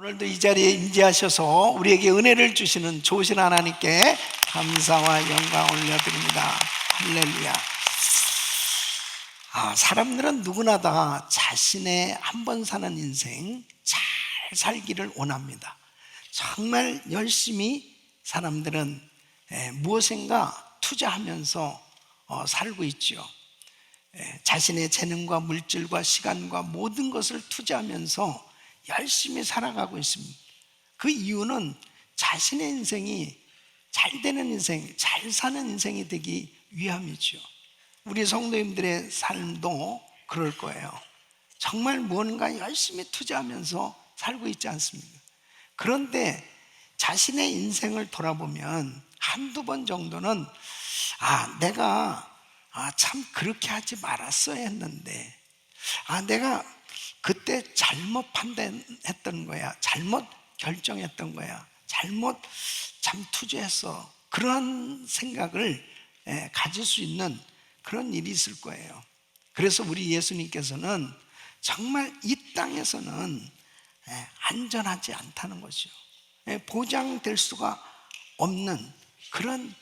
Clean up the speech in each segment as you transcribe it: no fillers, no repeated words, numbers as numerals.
오늘도 이 자리에 임재하셔서 우리에게 은혜를 주시는 좋으신 하나님께 감사와 영광 올려드립니다. 할렐루야. 사람들은 누구나 다 자신의 한 번 사는 인생 잘 살기를 원합니다. 정말 열심히 사람들은 무엇인가 투자하면서 살고 있죠. 자신의 재능과 물질과 시간과 모든 것을 투자하면서 열심히 살아가고 있습니다. 그 이유는 자신의 인생이 잘 되는 인생, 잘 사는 인생이 되기 위함이죠. 우리 성도님들의 삶도 그럴 거예요. 정말 무언가 열심히 투자하면서 살고 있지 않습니까? 그런데 자신의 인생을 돌아보면 한두 번 정도는 내가 참 그렇게 하지 말았어야 했는데, 내가 그때 잘못 판단했던 거야, 잘못 결정했던 거야, 잘못 투자했어, 그런 생각을 가질 수 있는 그런 일이 있을 거예요. 그래서 우리 예수님께서는 정말 이 땅에서는 안전하지 않다는 것이요, 보장될 수가 없는 그런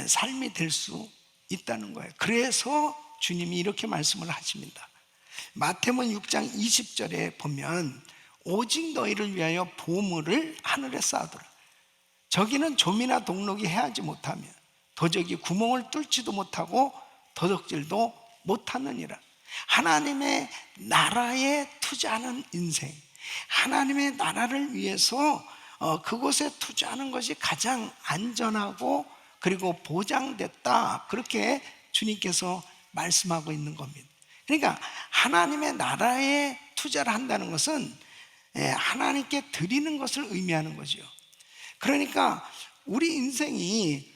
삶이 될 수 있다는 거예요. 그래서 주님이 이렇게 말씀을 하십니다. 마태복음 6장 20절에 보면 오직 너희를 위하여 보물을 하늘에 쌓아두라. 저기는 좀이나 동록이 해하지 못하며 도적이 구멍을 뚫지도 못하고 도둑질도 못하느니라. 하나님의 나라에 투자하는 인생, 하나님의 나라를 위해서 그곳에 투자하는 것이 가장 안전하고 그리고 보장됐다, 그렇게 주님께서 말씀하고 있는 겁니다. 그러니까 하나님의 나라에 투자를 한다는 것은 하나님께 드리는 것을 의미하는 거죠. 그러니까 우리 인생이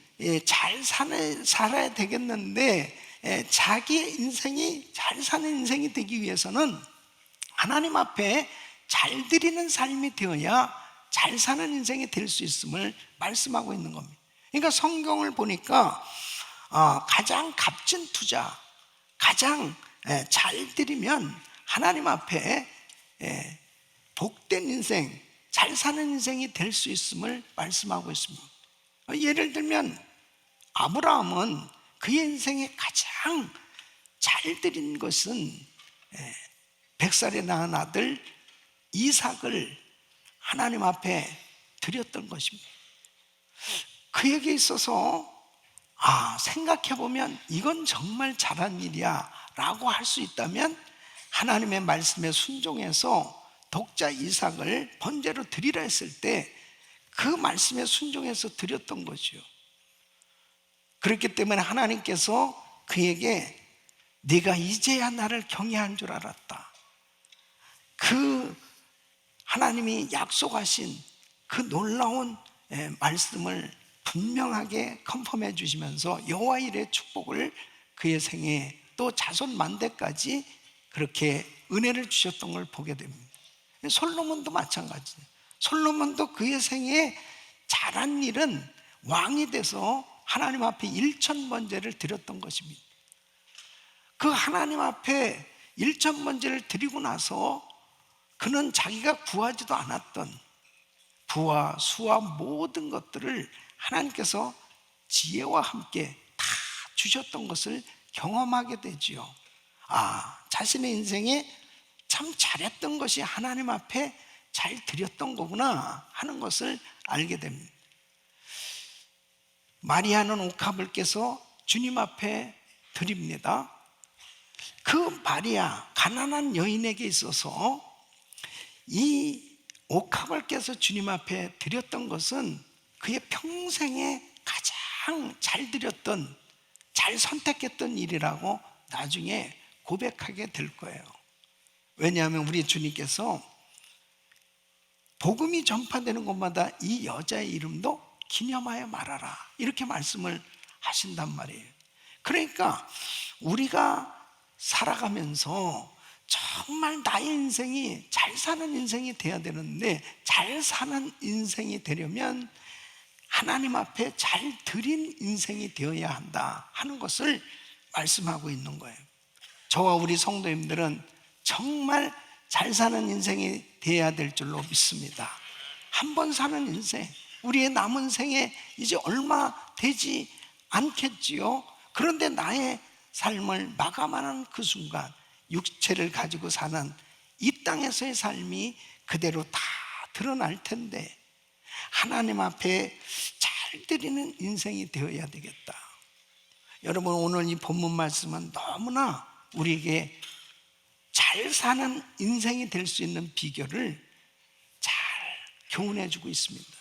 잘 살아야 되겠는데, 자기의 인생이 잘 사는 인생이 되기 위해서는 하나님 앞에 잘 드리는 삶이 되어야 잘 사는 인생이 될 수 있음을 말씀하고 있는 겁니다. 그러니까 성경을 보니까 가장 값진 투자, 가장 잘 드리면 하나님 앞에 복된 인생, 잘 사는 인생이 될 수 있음을 말씀하고 있습니다. 예를 들면 아브라함은 그의 인생에 가장 잘 드린 것은 100살에 낳은 아들 이삭을 하나님 앞에 드렸던 것입니다. 그에게 있어서 생각해보면 이건 정말 잘한 일이야 라고 할 수 있다면, 하나님의 말씀에 순종해서 독자 이삭을 번제로 드리라 했을 때 그 말씀에 순종해서 드렸던 거죠. 그렇기 때문에 하나님께서 그에게 네가 이제야 나를 경외한 줄 알았다, 그 하나님이 약속하신 그 놀라운 말씀을 분명하게 컨펌해 주시면서 여호와 일의 축복을 그의 생에 또 자손 만대까지 그렇게 은혜를 주셨던 걸 보게 됩니다. 솔로몬도 마찬가지예요. 솔로몬도 그의 생에 잘한 일은 왕이 돼서 하나님 앞에 1000번제를 드렸던 것입니다. 그 하나님 앞에 1000번제를 드리고 나서 그는 자기가 구하지도 않았던 부와 수와 모든 것들을 하나님께서 지혜와 함께 다 주셨던 것을 경험하게 되지요. 자신의 인생에 참 잘했던 것이 하나님 앞에 잘 드렸던 거구나 하는 것을 알게 됩니다. 마리아는 옥합을 깨서 주님 앞에 드립니다. 그 마리아, 가난한 여인에게 있어서 이 옥합을 깨서 주님 앞에 드렸던 것은 그의 평생에 가장 잘 드렸던, 잘 선택했던 일이라고 나중에 고백하게 될 거예요. 왜냐하면 우리 주님께서 복음이 전파되는 곳마다 이 여자의 이름도 기념하여 말하라, 이렇게 말씀을 하신단 말이에요. 그러니까 우리가 살아가면서 정말 나의 인생이 잘 사는 인생이 돼야 되는데, 잘 사는 인생이 되려면 하나님 앞에 잘 드린 인생이 되어야 한다 하는 것을 말씀하고 있는 거예요. 저와 우리 성도님들은 정말 잘 사는 인생이 되어야 될 줄로 믿습니다. 한 번 사는 인생, 우리의 남은 생에 이제 얼마 되지 않겠지요. 그런데 나의 삶을 마감하는 그 순간, 육체를 가지고 사는 이 땅에서의 삶이 그대로 다 드러날 텐데, 하나님 앞에 잘 드리는 인생이 되어야 되겠다. 여러분, 오늘 이 본문 말씀은 너무나 우리에게 잘 사는 인생이 될 수 있는 비결을 잘 교훈해 주고 있습니다.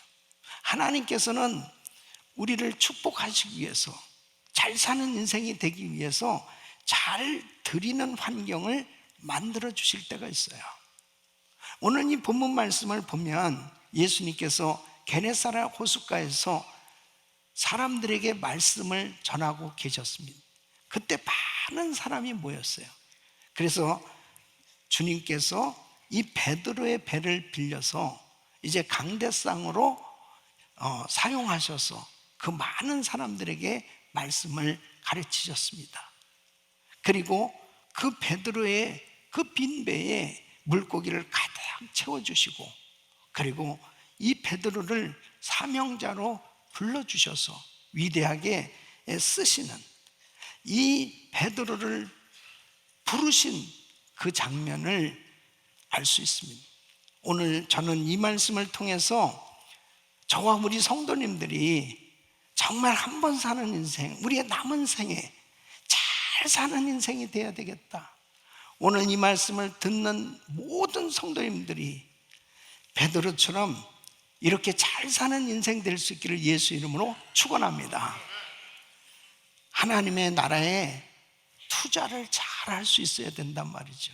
하나님께서는 우리를 축복하시기 위해서, 잘 사는 인생이 되기 위해서 잘 드리는 환경을 만들어 주실 때가 있어요. 오늘 이 본문 말씀을 보면 예수님께서 게네사렛 호숫가에서 사람들에게 말씀을 전하고 계셨습니다. 그때 많은 사람이 모였어요. 그래서 주님께서 이 베드로의 배를 빌려서 이제 강대상으로 사용하셔서 그 많은 사람들에게 말씀을 가르치셨습니다. 그리고 그 베드로의 그 빈 배에 물고기를 가득 채워주시고, 그리고 이 베드로를 사명자로 불러주셔서 위대하게 쓰시는, 이 베드로를 부르신 그 장면을 알 수 있습니다. 오늘 저는 이 말씀을 통해서 저와 우리 성도님들이 정말 한 번 사는 인생, 우리의 남은 생에 잘 사는 인생이 되어야 되겠다. 오늘 이 말씀을 듣는 모든 성도님들이 베드로처럼 이렇게 잘 사는 인생 될 수 있기를 예수 이름으로 축원합니다. 하나님의 나라에 투자를 잘 할 수 있어야 된단 말이죠.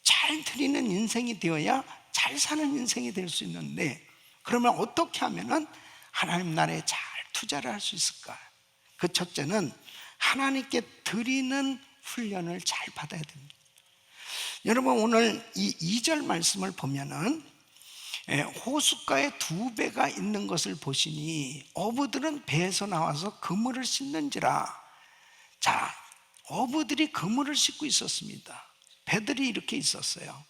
잘 드리는 인생이 되어야 잘 사는 인생이 될 수 있는데, 그러면 어떻게 하면은 하나님 나라에 잘 투자를 할 수 있을까? 그 첫째는 하나님께 드리는 훈련을 잘 받아야 됩니다. 여러분, 오늘 이 2절 말씀을 보면은 호숫가에 두 배가 있는 것을 보시니 어부들은 배에서 나와서 그물을 씻는지라. 자, 어부들이 그물을 씻고 있었습니다. 배들이 이렇게 있었어요.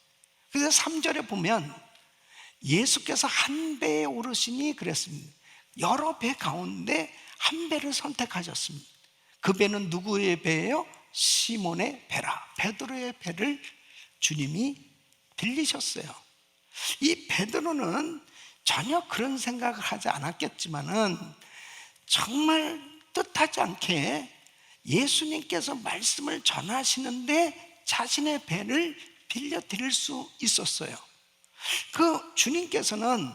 그래서 3절에 보면 예수께서 한 배에 오르시니 그랬습니다. 여러 배 가운데 한 배를 선택하셨습니다. 그 배는 누구의 배예요? 시몬의 배라. 베드로의 배를 주님이 빌리셨어요. 이 베드로는 전혀 그런 생각을 하지 않았겠지만은 정말 뜻하지 않게 예수님께서 말씀을 전하시는데 자신의 배를 빌려드릴 수 있었어요. 그 주님께서는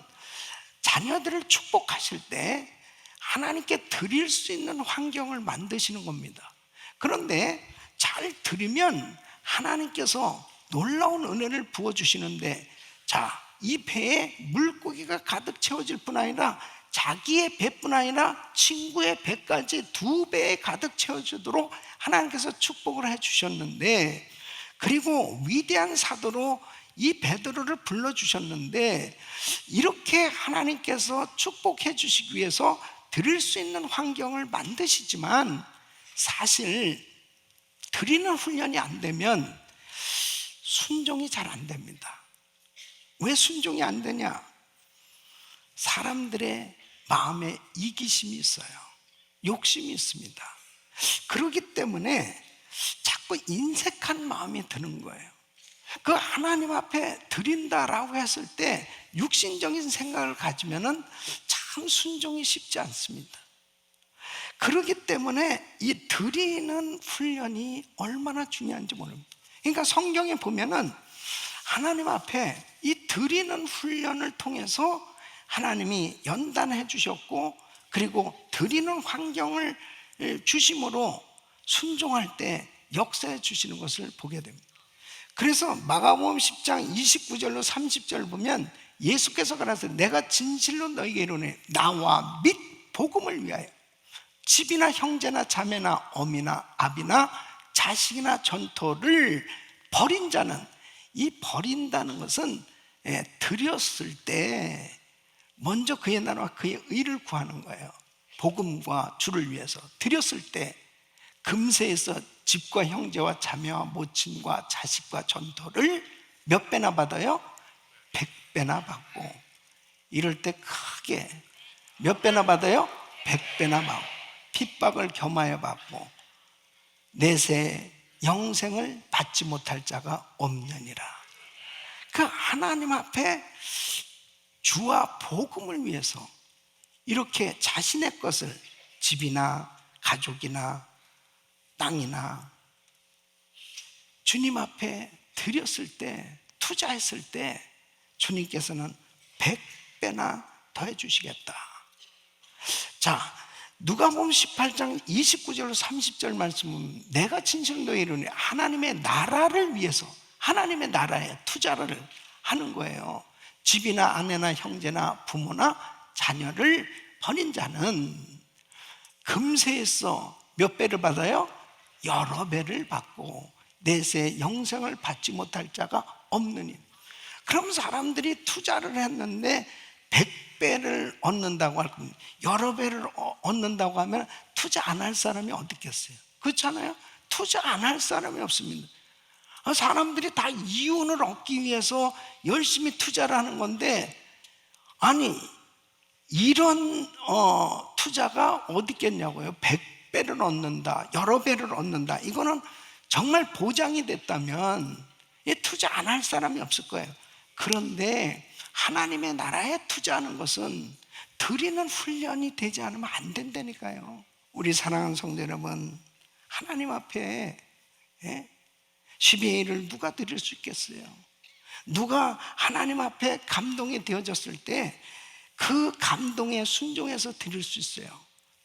자녀들을 축복하실 때 하나님께 드릴 수 있는 환경을 만드시는 겁니다. 그런데 잘 드리면 하나님께서 놀라운 은혜를 부어주시는데, 자, 이 배에 물고기가 가득 채워질 뿐 아니라 자기의 배뿐 아니라 친구의 배까지 두 배에 가득 채워지도록 하나님께서 축복을 해주셨는데, 그리고 위대한 사도로 이 베드로를 불러주셨는데, 이렇게 하나님께서 축복해 주시기 위해서 드릴 수 있는 환경을 만드시지만 사실 드리는 훈련이 안 되면 순종이 잘 안 됩니다. 왜 순종이 안 되냐? 사람들의 마음에 이기심이 있어요. 욕심이 있습니다. 그렇기 때문에 자꾸 인색한 마음이 드는 거예요. 그 하나님 앞에 드린다라고 했을 때 육신적인 생각을 가지면은 참 순종이 쉽지 않습니다. 그렇기 때문에 이 드리는 훈련이 얼마나 중요한지 모릅니다. 그러니까 성경에 보면은 하나님 앞에 이 드리는 훈련을 통해서 하나님이 연단해 주셨고, 그리고 드리는 환경을 주심으로 순종할 때 역사해 주시는 것을 보게 됩니다. 그래서 마가복음 10장 29절로 30절 보면 예수께서 가라사대 내가 진실로 너희에게 이르노니 나와 및 복음을 위하여 집이나 형제나 자매나 어미나 아비나 자식이나 전토를 버린 자는, 이 버린다는 것은 드렸을 때 먼저 그의 나라와 그의 의를 구하는 거예요. 복음과 주를 위해서 드렸을 때 금세에서 집과 형제와 자매와 모친과 자식과 전토를 몇 배나 받아요? 100배나 받고 이럴 때 크게 몇 배나 받아요? 100배나 받고 핍박을 겸하여 받고 내세 영생을 받지 못할 자가 없느니라. 그 하나님 앞에 주와 복음을 위해서 이렇게 자신의 것을, 집이나 가족이나 땅이나 주님 앞에 드렸을 때, 투자했을 때 주님께서는 100배나 더해 주시겠다. 자, 누가복음 18장 29절 30절 말씀은 내가 진실로 너희에게 이르노니 하나님의 나라를 위해서 하나님의 나라에 투자를 하는 거예요. 집이나 아내나 형제나 부모나 자녀를 버린 자는 금세에서 몇 배를 받아요? 여러 배를 받고 내세 영생을 받지 못할 자가 없느니. 그럼 사람들이 투자를 했는데 100배를 얻는다고 할 겁니다. 여러 배를 얻는다고 하면 투자 안 할 사람이 어디 있겠어요? 그렇잖아요? 투자 안 할 사람이 없습니다. 사람들이 다 이윤을 얻기 위해서 열심히 투자를 하는 건데, 아니 이런 투자가 어디 있겠냐고요. 100배를 얻는다, 여러 배를 얻는다, 이거는 정말 보장이 됐다면 투자 안 할 사람이 없을 거예요. 그런데 하나님의 나라에 투자하는 것은 드리는 훈련이 되지 않으면 안 된다니까요. 우리 사랑하는 성도 여러분, 하나님 앞에 12의 1을 누가 드릴 수 있겠어요? 누가 하나님 앞에 감동이 되어졌을 때 그 감동에 순종해서 드릴 수 있어요?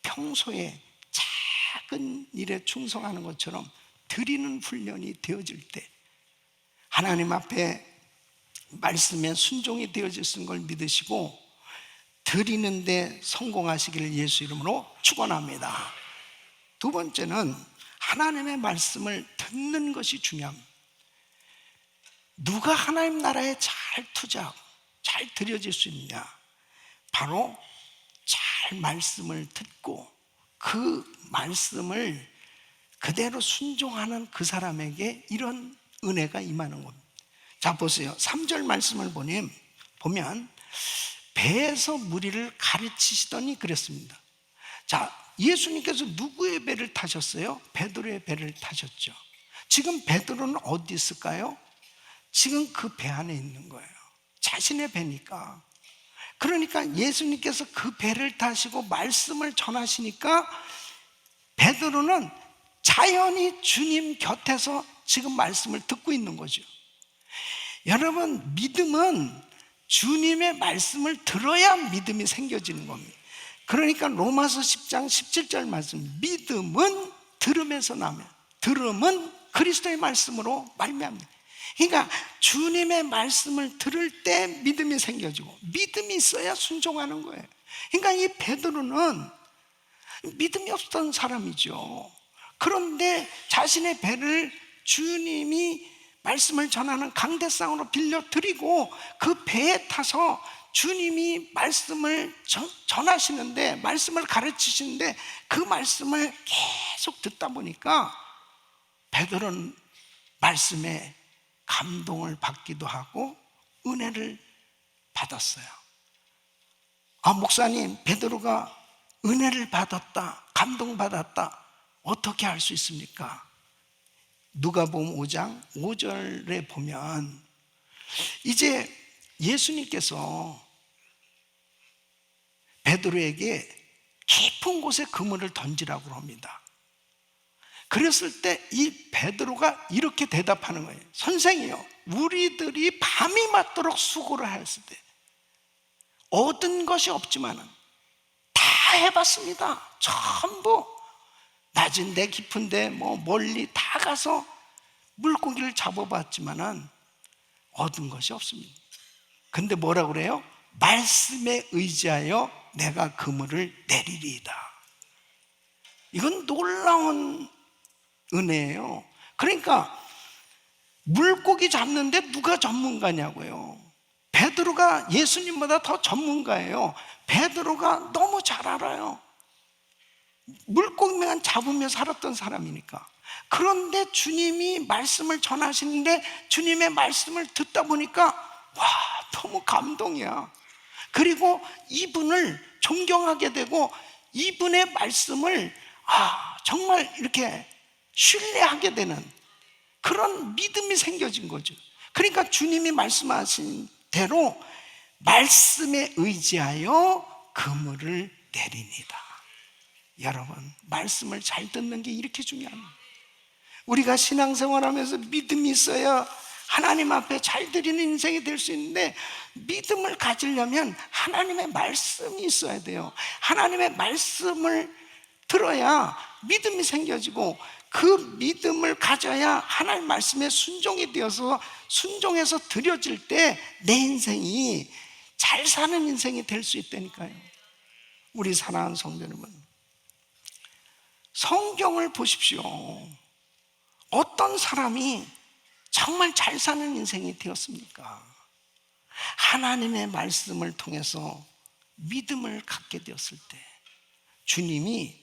평소에 작은 일에 충성하는 것처럼 드리는 훈련이 되어질 때, 하나님 앞에 말씀에 순종이 되어질 걸 믿으시고 드리는데 성공하시기를 예수 이름으로 축원합니다. 두 번째는 하나님의 말씀을 듣는 것이 중요합니다. 누가 하나님 나라에 잘 투자하고 잘 드려질 수 있느냐? 바로 잘 말씀을 듣고 그 말씀을 그대로 순종하는 그 사람에게 이런 은혜가 임하는 겁니다. 자, 보세요. 3절 말씀을 보면 배에서 무리를 가르치시더니 그랬습니다. 자, 예수님께서 누구의 배를 타셨어요? 베드로의 배를 타셨죠. 지금 베드로는 어디 있을까요? 지금 그 배 안에 있는 거예요. 자신의 배니까. 그러니까 예수님께서 그 배를 타시고 말씀을 전하시니까 베드로는 자연히 주님 곁에서 지금 말씀을 듣고 있는 거죠. 여러분, 믿음은 주님의 말씀을 들어야 믿음이 생겨지는 겁니다. 그러니까 로마서 10장 17절 말씀, 믿음은 들음에서 나며 들음은 그리스도의 말씀으로 말미암니다. 그러니까 주님의 말씀을 들을 때 믿음이 생겨지고 믿음이 있어야 순종하는 거예요. 그러니까 이 베드로는 믿음이 없던 사람이죠. 그런데 자신의 배를 주님이 말씀을 전하는 강대상으로 빌려드리고 그 배에 타서 주님이 말씀을 전하시는데, 말씀을 가르치시는데 그 말씀을 계속 듣다 보니까 베드로는 말씀에 감동을 받기도 하고 은혜를 받았어요. 아, 목사님, 베드로가 은혜를 받았다, 감동받았다, 어떻게 알 수 있습니까? 누가복음 5장 5절에 보면 이제 예수님께서 베드로에게 깊은 곳에 그물을 던지라고 합니다. 그랬을 때 이 베드로가 이렇게 대답하는 거예요. 선생이요, 우리들이 밤이 맞도록 수고를 했을 때 얻은 것이 없지만은 다 해봤습니다. 전부 낮은데 깊은데 멀리 다 가서 물고기를 잡아봤지만은 얻은 것이 없습니다. 근데 뭐라 그래요? 말씀에 의지하여 내가 그물을 내리리이다. 이건 놀라운 은혜예요. 그러니까 물고기 잡는데 누가 전문가냐고요? 베드로가 예수님보다 더 전문가예요. 베드로가 너무 잘 알아요. 물고기만 잡으며 살았던 사람이니까. 그런데 주님이 말씀을 전하시는데 주님의 말씀을 듣다 보니까 와, 너무 감동이야. 그리고 이분을 존경하게 되고 이분의 말씀을 정말 이렇게 신뢰하게 되는 그런 믿음이 생겨진 거죠. 그러니까 주님이 말씀하신 대로 말씀에 의지하여 그물을 내립니다. 여러분, 말씀을 잘 듣는 게 이렇게 중요합니다. 우리가 신앙생활하면서 믿음이 있어야 하나님 앞에 잘 드리는 인생이 될 수 있는데, 믿음을 가지려면 하나님의 말씀이 있어야 돼요. 하나님의 말씀을 들어야 믿음이 생겨지고, 그 믿음을 가져야 하나님 말씀에 순종이 되어서 순종해서 드려질 때 내 인생이 잘 사는 인생이 될 수 있다니까요. 우리 사랑하는 성도 여러분, 성경을 보십시오. 어떤 사람이 정말 잘 사는 인생이 되었습니까? 하나님의 말씀을 통해서 믿음을 갖게 되었을 때 주님이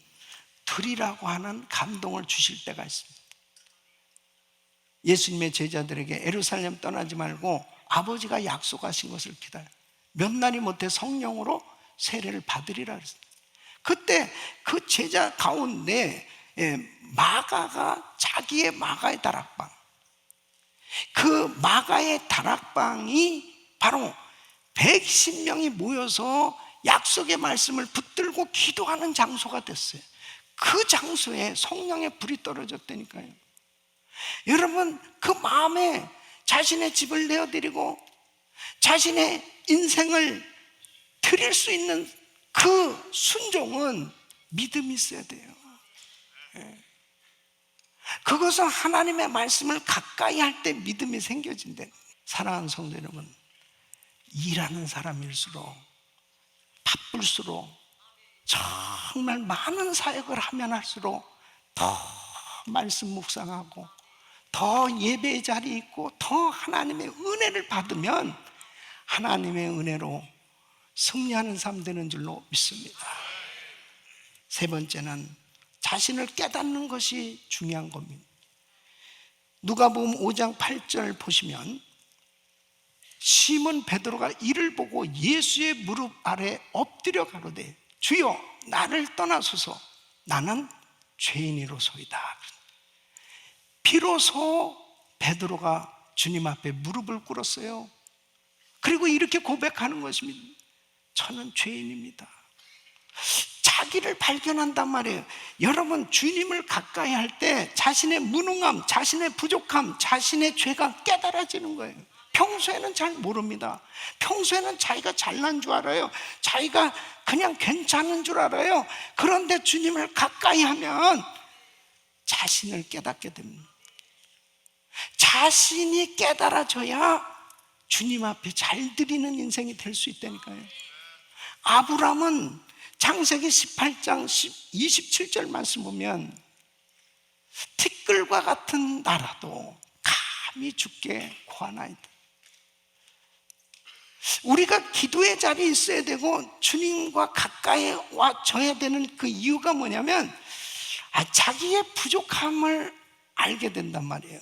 드리라고 하는 감동을 주실 때가 있습니다. 예수님의 제자들에게 예루살렘 떠나지 말고 아버지가 약속하신 것을 기다려, 몇 날이 못해 성령으로 세례를 받으리라 그랬어요. 그때 그 제자 가운데 마가가 자기의 마가의 다락방, 그 마가의 다락방이 바로 110명이 모여서 약속의 말씀을 붙들고 기도하는 장소가 됐어요. 그 장소에 성령의 불이 떨어졌다니까요. 여러분, 그 마음에 자신의 집을 내어드리고 자신의 인생을 드릴 수 있는 그 순종은 믿음이 있어야 돼요. 그것은 하나님의 말씀을 가까이 할 때 믿음이 생겨진대. 사랑하는 성도 여러분, 일하는 사람일수록 바쁠수록 정말 많은 사역을 하면 할수록 더 말씀 묵상하고 더 예배의 자리에 있고 더 하나님의 은혜를 받으면 하나님의 은혜로 승리하는 삶 되는 줄로 믿습니다. 세 번째는 자신을 깨닫는 것이 중요한 겁니다. 누가복음 5장 8절 보시면 시몬 베드로가 이를 보고 예수의 무릎 아래 엎드려 가로되 주여 나를 떠나소서 나는 죄인이로소이다. 비로소 베드로가 주님 앞에 무릎을 꿇었어요. 그리고 이렇게 고백하는 것입니다. 저는 죄인입니다. 자기를 발견한단 말이에요. 여러분, 주님을 가까이 할 때 자신의 무능함, 자신의 부족함, 자신의 죄가 깨달아지는 거예요. 평소에는 잘 모릅니다. 평소에는 자기가 잘난 줄 알아요. 자기가 그냥 괜찮은 줄 알아요. 그런데 주님을 가까이 하면 자신을 깨닫게 됩니다. 자신이 깨달아져야 주님 앞에 잘 드리는 인생이 될 수 있다니까요. 아브람은 창세기 18장 27절 말씀 보면 티끌과 같은 나라도 감히 주께 구하나이다. 우리가 기도의 자리에 있어야 되고 주님과 가까이 와줘야 되는 그 이유가 뭐냐면 자기의 부족함을 알게 된단 말이에요.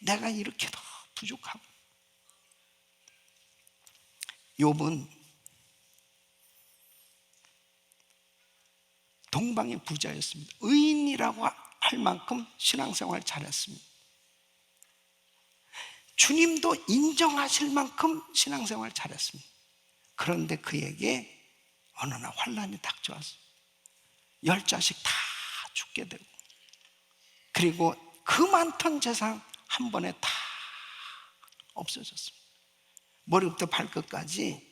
내가 이렇게 더 부족하고. 욥은 동방의 부자였습니다. 의인이라고 할 만큼 신앙생활 잘했습니다. 주님도 인정하실 만큼 신앙생활 잘했습니다. 그런데 그에게 어느 날 환난이 닥쳐왔어요. 10자식 다 죽게 되고, 그리고 그 많던 재산 한 번에 다 없어졌습니다. 머리부터 발끝까지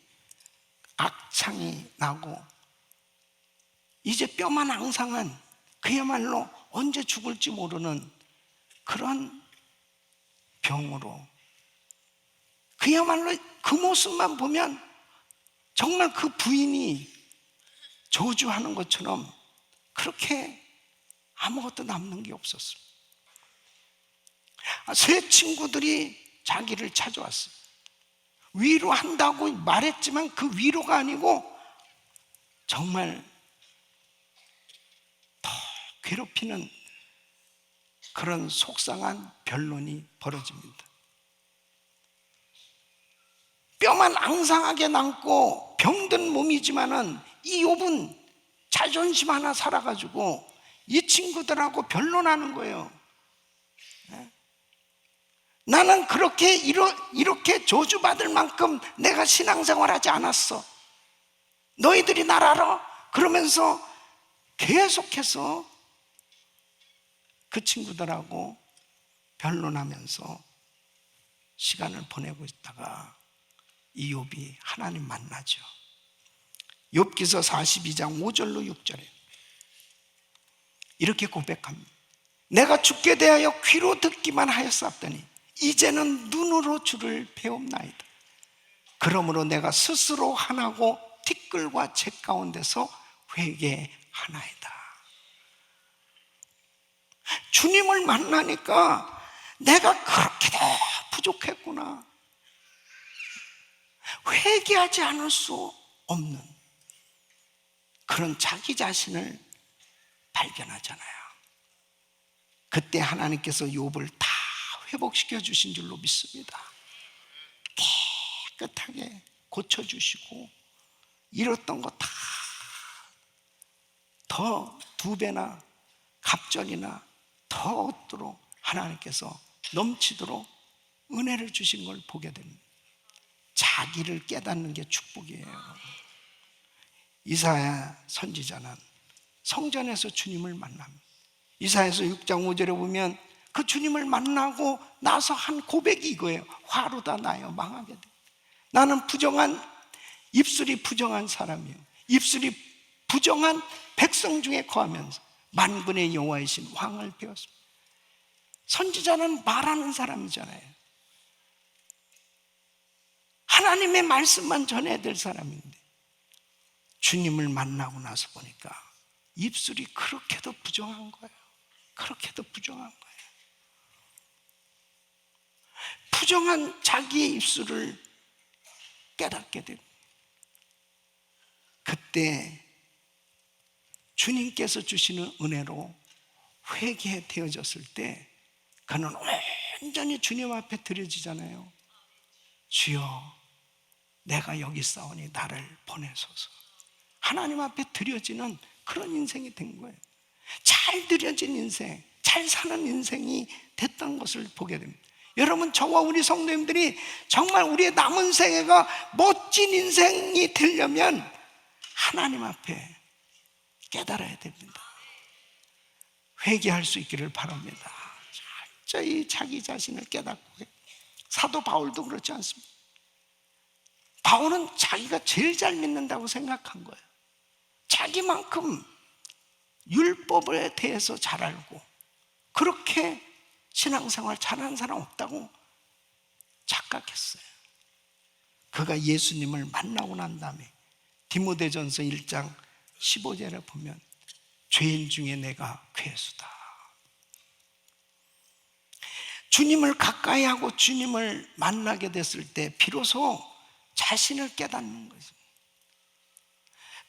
악창이 나고 이제 뼈만 앙상한, 그야말로 언제 죽을지 모르는 그런 병으로, 그야말로 그 모습만 보면 정말 그 부인이 저주하는 것처럼 그렇게 아무것도 남는 게 없었어요. 세 친구들이 자기를 찾아왔어요. 위로한다고 말했지만 그 위로가 아니고 정말 더 괴롭히는 그런 속상한 변론이 벌어집니다. 그동안 앙상하게 남고 병든 몸이지만은 이 욥은 자존심 하나 살아가지고 이 친구들하고 변론하는 거예요. 나는 이렇게 저주받을 만큼 내가 신앙생활하지 않았어. 너희들이 날 알아? 그러면서 계속해서 그 친구들하고 변론하면서 시간을 보내고 있다가 이 욥이 하나님 만나죠. 욥기서 42장 5절로 6절에 이렇게 고백합니다. 내가 주께 대하여 귀로 듣기만 하였사오니 이제는 눈으로 주를 배움나이다. 그러므로 내가 스스로 하나고 티끌과 재 가운데서 회개하나이다. 주님을 만나니까 내가 그렇게도 부족했구나. 회개하지 않을 수 없는 그런 자기 자신을 발견하잖아요. 그때 하나님께서 욥을 다 회복시켜 주신 줄로 믿습니다. 깨끗하게 고쳐주시고 잃었던 거 다 더 2배나 갑절이나 더 얻도록 하나님께서 넘치도록 은혜를 주신 걸 보게 됩니다. 자기를 깨닫는 게 축복이에요. 이사야 선지자는 성전에서 주님을 만납니다. 이사야서 6장 5절에 보면 그 주님을 만나고 나서 한 고백이 이거예요. 화로다 나여 망하게 돼. 나는 입술이 부정한 사람이에요. 입술이 부정한 백성 중에 거하면서 만군의 여호와이신 왕을 배웠습니다. 선지자는 말하는 사람이잖아요. 하나님의 말씀만 전해야 될 사람인데 주님을 만나고 나서 보니까 입술이 그렇게도 부정한 거예요. 그렇게도 부정한 거예요. 부정한 자기의 입술을 깨닫게 됩니다. 그때 주님께서 주시는 은혜로 회개되어졌을 때 그는 온전히 주님 앞에 드려지잖아요. 주여 내가 여기 있사오니 나를 보내소서. 하나님 앞에 드려지는 그런 인생이 된 거예요. 잘 드려진 인생, 잘 사는 인생이 됐던 것을 보게 됩니다. 여러분, 저와 우리 성도님들이 정말 우리의 남은 생애가 멋진 인생이 되려면 하나님 앞에 깨달아야 됩니다. 회개할 수 있기를 바랍니다. 철저히 자기 자신을 깨닫고. 사도 바울도 그렇지 않습니다. 바울은 자기가 제일 잘 믿는다고 생각한 거예요. 자기만큼 율법에 대해서 잘 알고 그렇게 신앙생활 잘하는 사람 없다고 착각했어요. 그가 예수님을 만나고 난 다음에 디모데전서 1장 15절에 보면 죄인 중에 내가 괴수다. 주님을 가까이 하고 주님을 만나게 됐을 때 비로소 자신을 깨닫는 거죠.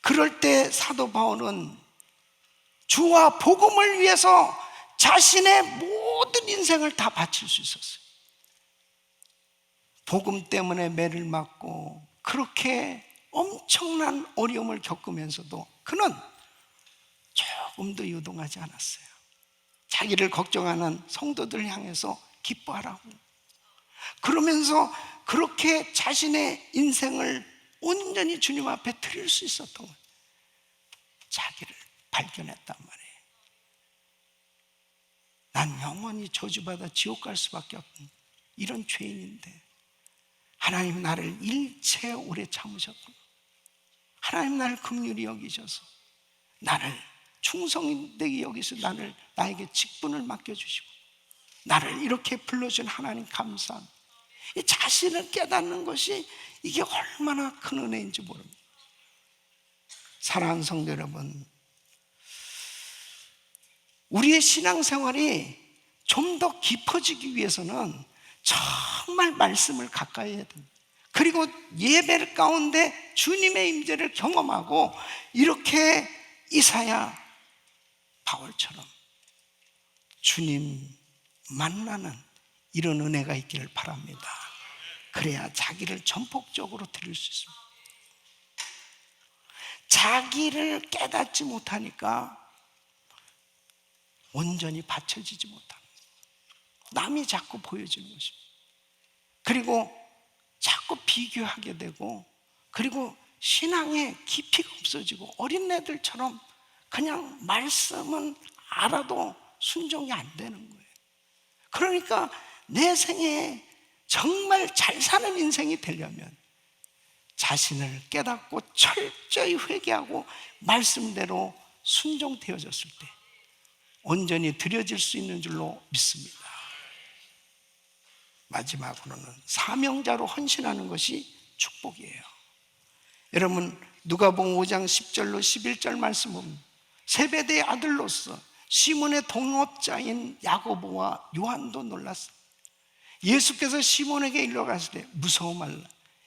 그럴 때 사도 바울은 주와 복음을 위해서 자신의 모든 인생을 다 바칠 수 있었어요. 복음 때문에 매를 맞고 그렇게 엄청난 어려움을 겪으면서도 그는 조금도 유동하지 않았어요. 자기를 걱정하는 성도들 향해서 기뻐하라고. 그러면서 그렇게 자신의 인생을 온전히 주님 앞에 드릴 수 있었던 거예요. 자기를 발견했단 말이에요. 난 영원히 저주받아 지옥 갈 수밖에 없는 이런 죄인인데 하나님 나를 일체 오래 참으셨구나. 하나님 나를 긍휼히 여기셔서 나를 충성되게 여기서 나에게 직분을 맡겨주시고 나를 이렇게 불러준 하나님 감사합니다. 이 자신을 깨닫는 것이 이게 얼마나 큰 은혜인지 모릅니다. 사랑하는 성도 여러분, 우리의 신앙생활이 좀 더 깊어지기 위해서는 정말 말씀을 가까이 해야 됩니다. 그리고 예배 가운데 주님의 임재를 경험하고 이렇게 이사야 바울처럼 주님 만나는 이런 은혜가 있기를 바랍니다. 그래야 자기를 전폭적으로 드릴 수 있습니다. 자기를 깨닫지 못하니까 온전히 받쳐지지 못합니다. 남이 자꾸 보여주는 것입니다. 그리고 자꾸 비교하게 되고, 그리고 신앙의 깊이가 없어지고 어린애들처럼 그냥 말씀은 알아도 순종이 안 되는 거예요. 그러니까 내 생에 정말 잘 사는 인생이 되려면 자신을 깨닫고 철저히 회개하고 말씀대로 순종되어졌을 때 온전히 드려질 수 있는 줄로 믿습니다. 마지막으로는 사명자로 헌신하는 것이 축복이에요. 여러분, 누가복음 5장 10절로 11절 말씀 보면 세베대의 아들로서 시몬의 동업자인 야고보와 요한도 놀랐어요. 예수께서 시몬에게 일러 가실 때 무서워 말라,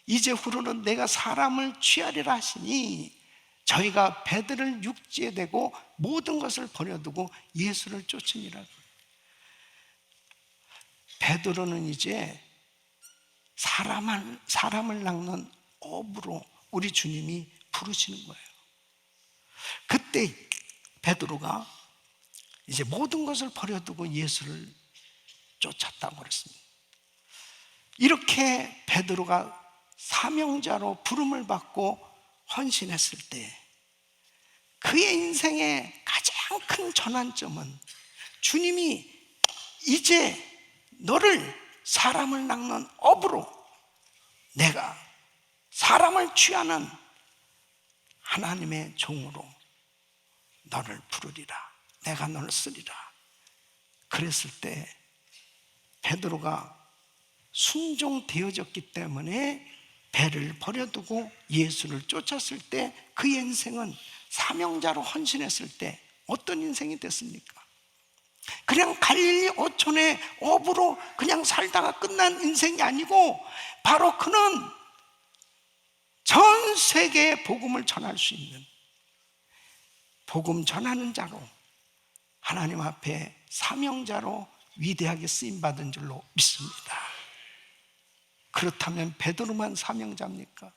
이제 후로는 내가 사람을 취하리라 하시니 저희가 배들을 육지에 대고 모든 것을 버려두고 예수를 쫓으니라. 베드로는 이제 사람을 낚는 어부로 우리 주님이 부르시는 거예요. 그때 베드로가 이제 모든 것을 버려두고 예수를 쫓았다고 그랬습니다. 이렇게 베드로가 사명자로 부름을 받고 헌신했을 때 그의 인생의 가장 큰 전환점은 주님이 이제 너를 사람을 낚는 어부로, 내가 사람을 취하는 하나님의 종으로 너를 부르리라, 내가 너를 쓰리라. 그랬을 때 베드로가 순종되어졌기 때문에 배를 버려두고 예수를 쫓았을 때 그의 인생은 사명자로 헌신했을 때 어떤 인생이 됐습니까? 그냥 갈릴리 어촌의 어부로 그냥 살다가 끝난 인생이 아니고, 바로 그는 전 세계에 복음을 전할 수 있는 복음 전하는 자로, 하나님 앞에 사명자로 위대하게 쓰임받은 줄로 믿습니다. 그렇다면 베드로만 사명자입니까?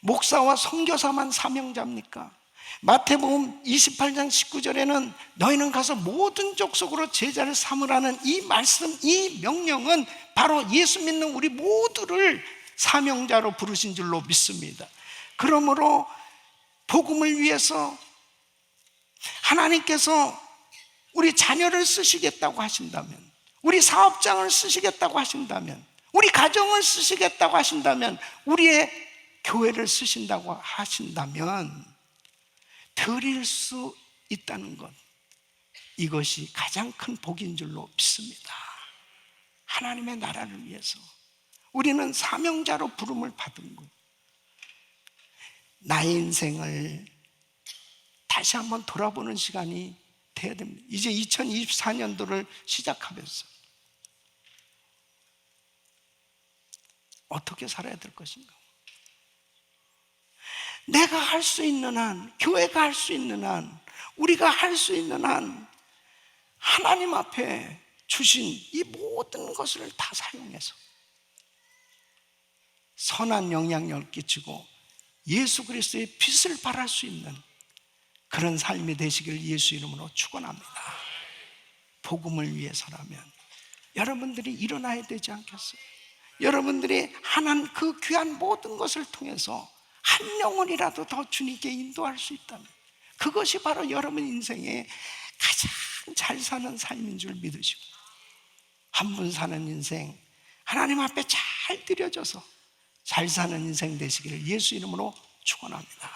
목사와 선교사만 사명자입니까? 마태복음 28장 19절에는 너희는 가서 모든 족속으로 제자를 삼으라는 이 말씀, 이 명령은 바로 예수 믿는 우리 모두를 사명자로 부르신 줄로 믿습니다. 그러므로 복음을 위해서 하나님께서 우리 자녀를 쓰시겠다고 하신다면, 우리 사업장을 쓰시겠다고 하신다면, 우리 가정을 쓰시겠다고 하신다면, 우리의 교회를 쓰신다고 하신다면 드릴 수 있다는 것, 이것이 가장 큰 복인 줄로 믿습니다. 하나님의 나라를 위해서 우리는 사명자로 부름을 받은 것, 나의 인생을 다시 한번 돌아보는 시간이 돼야 됩니다. 이제 2024년도를 시작하면서 어떻게 살아야 될 것인가? 내가 할 수 있는 한, 교회가 할 수 있는 한, 우리가 할 수 있는 한 하나님 앞에 주신 이 모든 것을 다 사용해서 선한 영향력을 끼치고 예수 그리스도의 빛을 발할 수 있는 그런 삶이 되시기를 예수 이름으로 축원합니다. 복음을 위해서라면 여러분들이 일어나야 되지 않겠어요? 여러분들이 하나님 그 귀한 모든 것을 통해서 한 영혼이라도 더 주님께 인도할 수 있다면 그것이 바로 여러분 인생의 가장 잘 사는 삶인 줄 믿으시고, 한 분 사는 인생 하나님 앞에 잘 드려져서 잘 사는 인생 되시기를 예수 이름으로 축원합니다.